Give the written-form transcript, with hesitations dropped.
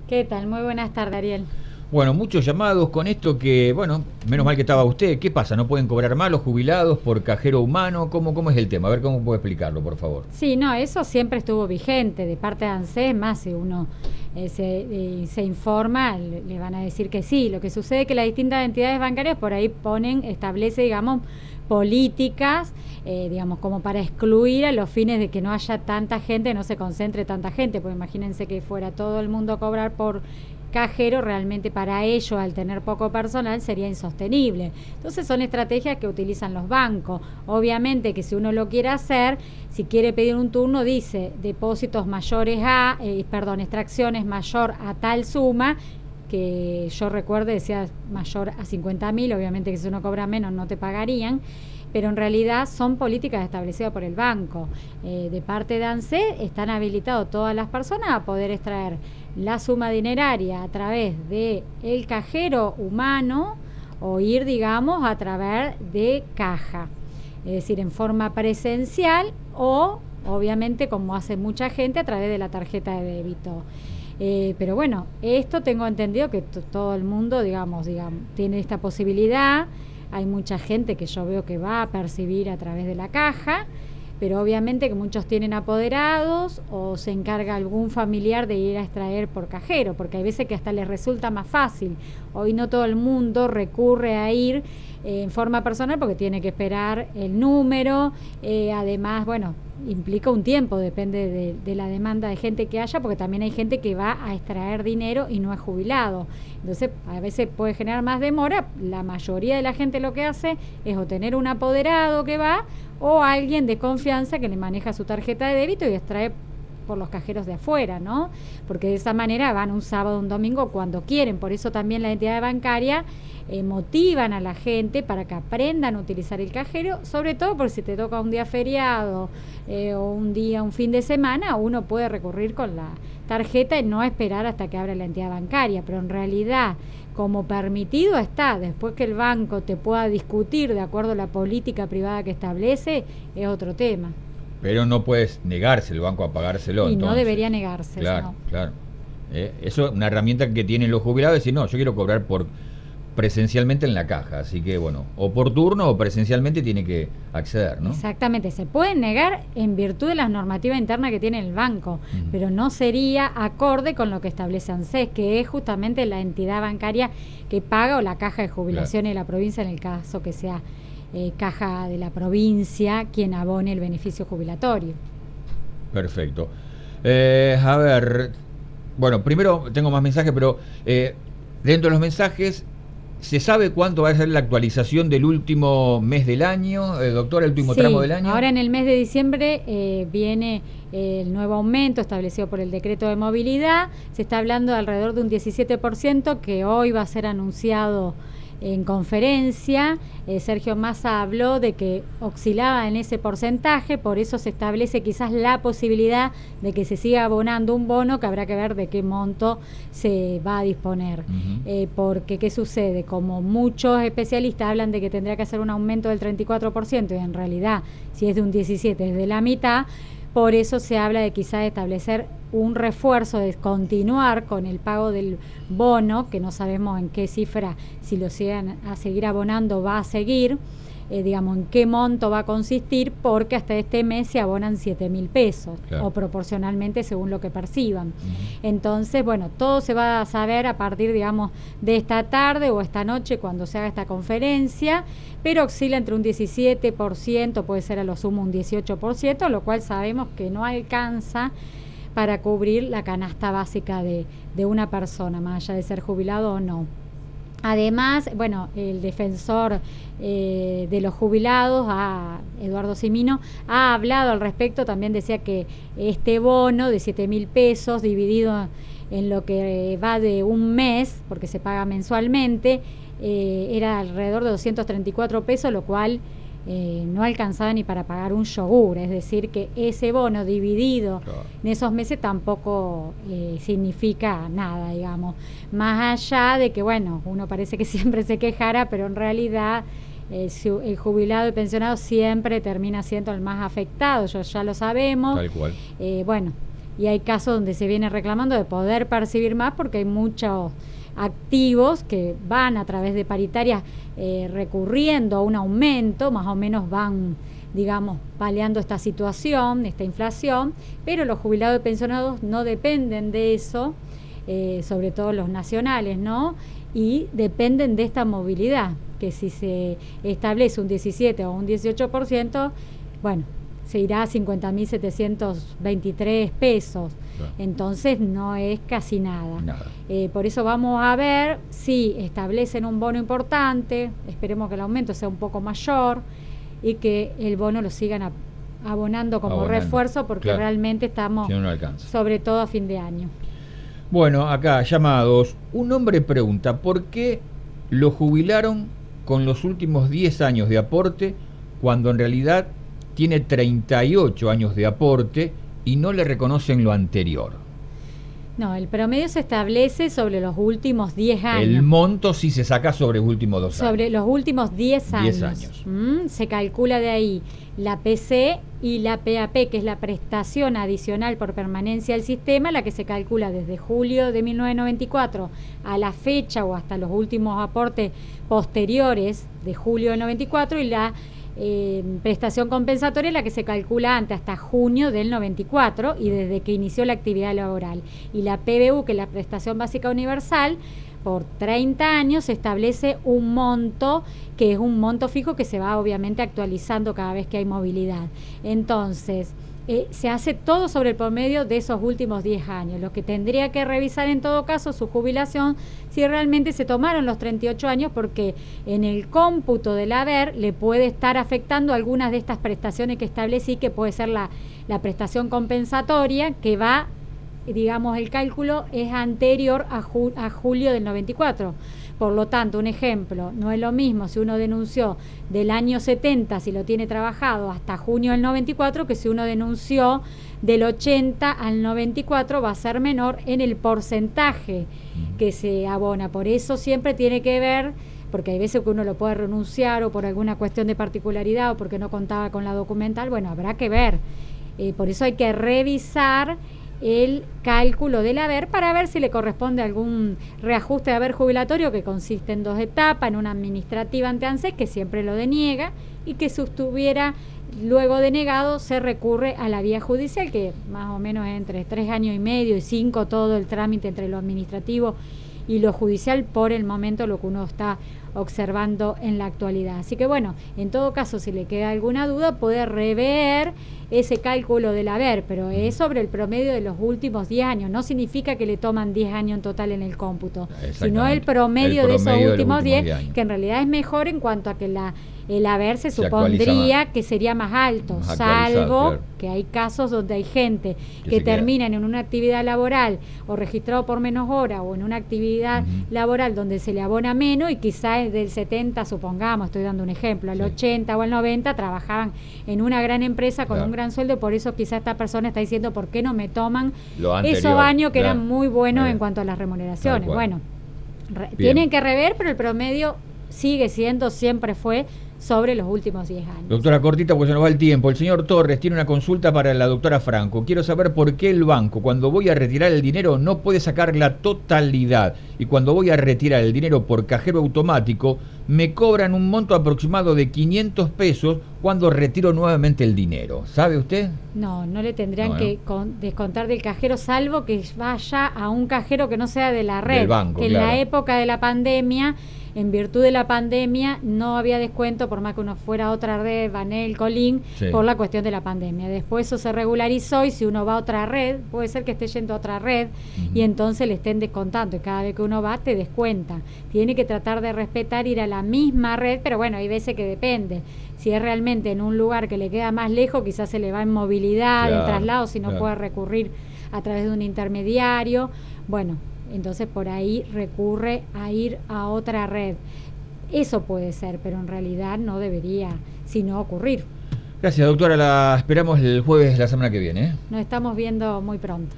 ¿Qué tal? Muy buenas tardes, Ariel. Bueno, muchos llamados con esto que, bueno, menos mal que estaba usted. ¿Qué pasa? ¿No pueden cobrar más los jubilados por cajero humano? ¿Cómo es el tema? A ver cómo puede explicarlo, por favor. Sí, no, eso siempre estuvo vigente de parte de ANSES, más si uno se informa, le van a decir que sí. Lo que sucede es que las distintas entidades bancarias por ahí establece, digamos, políticas, digamos, como para excluir a los fines de que no haya tanta gente, no se concentre tanta gente, porque imagínense que fuera todo el mundo a cobrar por cajero, realmente para ellos, al tener poco personal, sería insostenible. Entonces son estrategias que utilizan los bancos. Obviamente que si uno lo quiere hacer, si quiere pedir un turno, dice depósitos mayores a, extracciones mayor a tal suma, que yo recuerdo decía mayor a 50.000, obviamente que si uno cobra menos no te pagarían, pero en realidad son políticas establecidas por el banco. De parte de ANSES están habilitados todas las personas a poder extraer la suma dineraria a través de el cajero humano o ir, digamos, a través de caja, es decir, en forma presencial o, obviamente, como hace mucha gente, a través de la tarjeta de débito. Pero bueno, esto tengo entendido que todo el mundo, digamos, tiene esta posibilidad. Hay mucha gente que yo veo que va a percibir a través de la caja, pero obviamente que muchos tienen apoderados o se encarga algún familiar de ir a extraer por cajero, porque hay veces que hasta les resulta más fácil. Hoy no todo el mundo recurre a ir en forma personal porque tiene que esperar el número, además, bueno, implica un tiempo, depende de la demanda de gente que haya, porque también hay gente que va a extraer dinero y no es jubilado. Entonces, a veces puede generar más demora. La mayoría de la gente lo que hace es o tener un apoderado que va o alguien de confianza que le maneja su tarjeta de débito y extrae por los cajeros de afuera, ¿no? Porque de esa manera van un sábado, un domingo, cuando quieren. Por eso también la entidad bancaria motivan a la gente para que aprendan a utilizar el cajero, sobre todo por si te toca un día feriado o un fin de semana, uno puede recurrir con la tarjeta y no esperar hasta que abra la entidad bancaria, pero en realidad como permitido está, después que el banco te pueda discutir de acuerdo a la política privada que establece, es otro tema. Pero no puedes negarse el banco a pagárselo, Y entonces. no debería negarse. Claro, ¿no? claro. Eso es una herramienta que tienen los jubilados, decir, no, yo quiero cobrar presencialmente en la caja, así que bueno, o por turno o presencialmente tiene que acceder, ¿no? Exactamente, se pueden negar en virtud de las normativas internas que tiene el banco, pero no sería acorde con lo que establece ANSES, que es justamente la entidad bancaria que paga, o la caja de jubilaciones de la provincia, en el caso que sea caja de la provincia quien abone el beneficio jubilatorio. Perfecto. A ver, bueno, primero tengo más mensajes, pero dentro de los mensajes, ¿se sabe cuánto va a ser la actualización del último mes del año, doctor, el último tramo del año? Ahora en el mes de diciembre viene el nuevo aumento establecido por el decreto de movilidad. Se está hablando de alrededor de un 17% que hoy va a ser anunciado en conferencia. Sergio Massa habló de que oscilaba en ese porcentaje, por eso se establece quizás la posibilidad de que se siga abonando un bono, que habrá que ver de qué monto se va a disponer. Porque, ¿qué sucede? Como muchos especialistas hablan de que tendría que hacer un aumento del 34%, y en realidad, si es de un 17%, es de la mitad. Por eso se habla de quizás establecer un refuerzo, de continuar con el pago del bono, que no sabemos en qué cifra, si lo sigan a seguir abonando, va a seguir, digamos, en qué monto va a consistir, porque hasta este mes se abonan 7.000 pesos, claro, o proporcionalmente según lo que perciban. Entonces, bueno, todo se va a saber a partir, digamos, de esta tarde o esta noche cuando se haga esta conferencia, pero oscila entre un 17%, puede ser a lo sumo un 18%, lo cual sabemos que no alcanza para cubrir la canasta básica de una persona, más allá de ser jubilado o no. Además, bueno, el defensor de los jubilados, Eduardo Cimino, ha hablado al respecto. También decía que este bono de 7.000 pesos dividido en lo que va de un mes, porque se paga mensualmente, era alrededor de 234 pesos, lo cual no alcanzaba ni para pagar un yogur. Es decir, que ese bono dividido en esos meses tampoco significa nada, digamos. Más allá de que, bueno, uno parece que siempre se quejara, pero en realidad el jubilado y pensionado siempre termina siendo el más afectado, ya lo sabemos. Tal cual. Bueno, y hay casos donde se viene reclamando de poder percibir más porque hay muchos activos que van a través de paritarias recurriendo a un aumento, más o menos van, digamos, paliando esta situación, esta inflación, pero los jubilados y pensionados no dependen de eso, sobre todo los nacionales, ¿no? Y dependen de esta movilidad, que si se establece un 17 o un 18%, bueno, se irá a 50.723 pesos. Claro. Entonces no es casi nada. Por eso vamos a ver si establecen un bono importante, esperemos que el aumento sea un poco mayor y que el bono lo sigan abonando como refuerzo, porque realmente estamos, sobre todo a fin de año. Bueno, acá llamados, un hombre pregunta, ¿por qué lo jubilaron con los últimos 10 años de aporte cuando en realidad tiene 38 años de aporte y no le reconocen lo anterior? No, el promedio se establece sobre los últimos 10 años. El monto sí se saca sobre los últimos 2 años. Sobre los últimos 10 años. Se calcula de ahí la PC y la PAP, que es la prestación adicional por permanencia del sistema, la que se calcula desde julio de 1994 a la fecha o hasta los últimos aportes posteriores de julio de 94, y la prestación compensatoria, la que se calcula antes, hasta junio del 94 y desde que inició la actividad laboral. Y la PBU, que es la prestación básica universal, por 30 años se establece un monto que es un monto fijo que se va obviamente actualizando cada vez que hay movilidad. Entonces, se hace todo sobre el promedio de esos últimos 10 años. Lo que tendría que revisar en todo caso su jubilación, si realmente se tomaron los 38 años, porque en el cómputo del haber le puede estar afectando algunas de estas prestaciones que establecí, que puede ser la prestación compensatoria, que va, digamos, el cálculo es anterior a julio del 94. Por lo tanto, un ejemplo, no es lo mismo si uno denunció del año 70, si lo tiene trabajado, hasta junio del 94, que si uno denunció del 80 al 94, va a ser menor en el porcentaje que se abona. Por eso siempre tiene que ver, porque hay veces que uno lo puede renunciar o por alguna cuestión de particularidad o porque no contaba con la documental, bueno, habrá que ver. Por eso hay que revisar el cálculo del haber para ver si le corresponde algún reajuste de haber jubilatorio, que consiste en 2 etapas, en una administrativa ante ANSES, que siempre lo deniega, y que si estuviera luego denegado se recurre a la vía judicial, que más o menos es entre 3 años y medio y 5 todo el trámite entre lo administrativo y lo judicial, por el momento lo que uno está observando en la actualidad. Así que bueno, en todo caso, si le queda alguna duda, puede rever ese cálculo del haber, pero es sobre el promedio de los últimos 10 años. No significa que le toman 10 años en total en el cómputo, sino el promedio de esos últimos 10, que en realidad es mejor en cuanto a que el haber se supondría que sería más alto, salvo que hay casos donde hay gente que terminan en una actividad laboral o registrado por menos horas o en una actividad laboral donde se le abona menos, y quizás del 70, supongamos, estoy dando un ejemplo, al 80 o al 90 trabajaban en una gran empresa con un gran sueldo, por eso quizás esta persona está diciendo, ¿por qué no me toman esos años que eran muy buenos en cuanto a las remuneraciones? Bueno, tienen que rever, pero el promedio sigue siendo, siempre fue sobre los últimos 10 años. Doctora, cortita porque se nos va el tiempo. El señor Torres tiene una consulta para la doctora Franco. Quiero saber por qué el banco, cuando voy a retirar el dinero, no puede sacar la totalidad, y cuando voy a retirar el dinero por cajero automático me cobran un monto aproximado de 500 pesos cuando retiro nuevamente el dinero. ¿Sabe usted? No le tendrían que descontar del cajero, salvo que vaya a un cajero que no sea de la red. Del banco, que en la época de la pandemia, en virtud de la pandemia, no había descuento por más que uno fuera a otra red, Banel, Colín, por la cuestión de la pandemia. Después eso se regularizó, y si uno va a otra red, puede ser que esté yendo a otra red y entonces le estén descontando, y cada vez que uno va te descuenta. Tiene que tratar de respetar, ir a la misma red, pero bueno, hay veces que depende. Si es realmente en un lugar que le queda más lejos, quizás se le va en movilidad, en traslado, si no puede recurrir a través de un intermediario. Bueno, entonces por ahí recurre a ir a otra red. Eso puede ser, pero en realidad no debería sino ocurrir. Gracias, doctora. La esperamos el jueves de la semana que viene. Nos estamos viendo muy pronto.